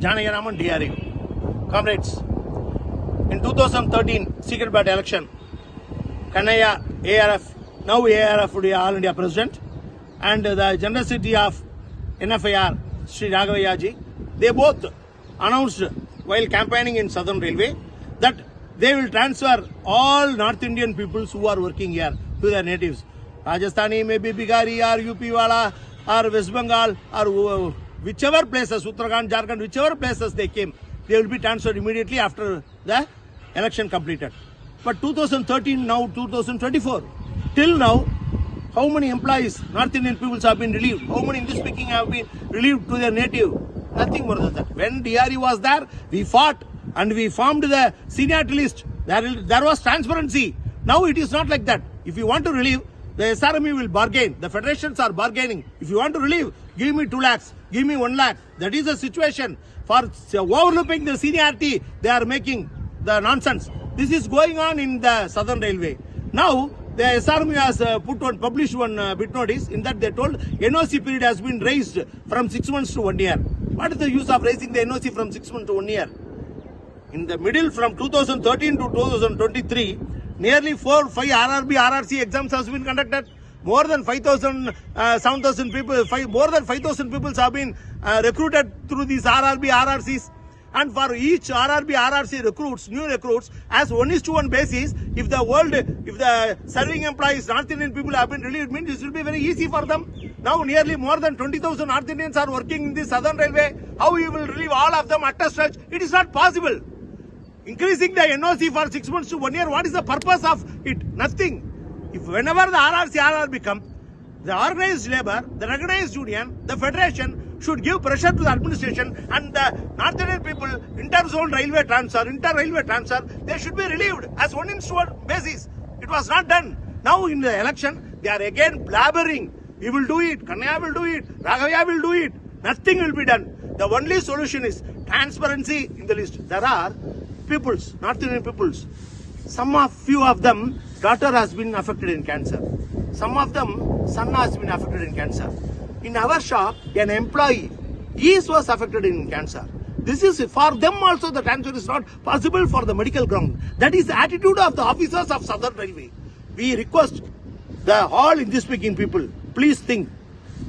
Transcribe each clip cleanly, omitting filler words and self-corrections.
Janagiraman DRU. Comrades, in 2013 secret ballot election, Kannaiah ARF, now ARF would be All India President, and the General Secretary of NFIR, Sri Raghavaiah, they both announced while campaigning in Southern Railway that they will transfer all North Indian peoples who are working here to their natives. Rajasthani, maybe Bihari or UP Wala or West Bengal or whichever places, Uttarakhand, Jharkhand, whichever places they came, they will be transferred immediately after the election completed. But 2013, now 2024, till now, how many employees, North Indian peoples have been relieved? How many English speaking have been relieved to their native? Nothing more than that. When DRU was there, we fought and we formed the seniority list. There was transparency. Now it is not like that. If you want to relieve, the SRMU will bargain. The federations are bargaining. If you want to relieve, give me 2 lakhs, give me 1 lakh. That is the situation. For overlooping the seniority, they are making the nonsense. This is going on in the Southern Railway. Now, the SRMU has published one bit notice. In that they told NOC period has been raised from 6 months to 1 year. What is the use of raising the NOC from 6 months to 1 year? In the middle, from 2013 to 2023, nearly 4-5 RRB, RRC exams has been conducted. More than 5,000, 7,000 people, more than 5,000 people have been recruited through these RRB, RRCs. And for each RRB, RRC recruits, new recruits, as 1:1 basis, if the serving employees, North Indian people have been relieved, means it will be very easy for them. Now nearly more than 20,000 North Indians are working in the Southern Railway. How you will relieve all of them at a stretch? It is not possible. Increasing the NOC for 6 months to 1 year, what is the purpose of it? Nothing. If whenever the RRC, RRB come, the organized labor, the recognized union, the federation should give pressure to the administration and the North Indian people, inter-zone railway transfer, inter-railway transfer, they should be relieved as 1:1 basis. It was not done. Now in the election, they are again blabbering. We will do it, Kannaiah will do it, Raghavaiah will do it. Nothing will be done. The only solution is transparency in the list. There are peoples, North Indian peoples. Few of them, daughter has been affected in cancer. Some of them, son has been affected in cancer. In our shop, an employee, he was affected in cancer. This is for them also the transfer is not possible for the medical ground. That is the attitude of the officers of Southern Railway. We request the all English speaking people, please think.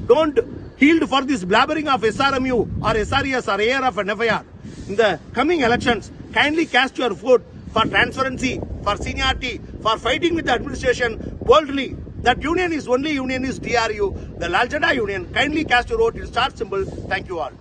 Don't yield for this blabbering of SRMU or SRES or ARF and FIR. In the coming elections, kindly cast your vote for transparency, for seniority, for fighting with the administration boldly. That union is DRU, the Lal Jada union. Kindly cast your vote in star symbol. Thank you all.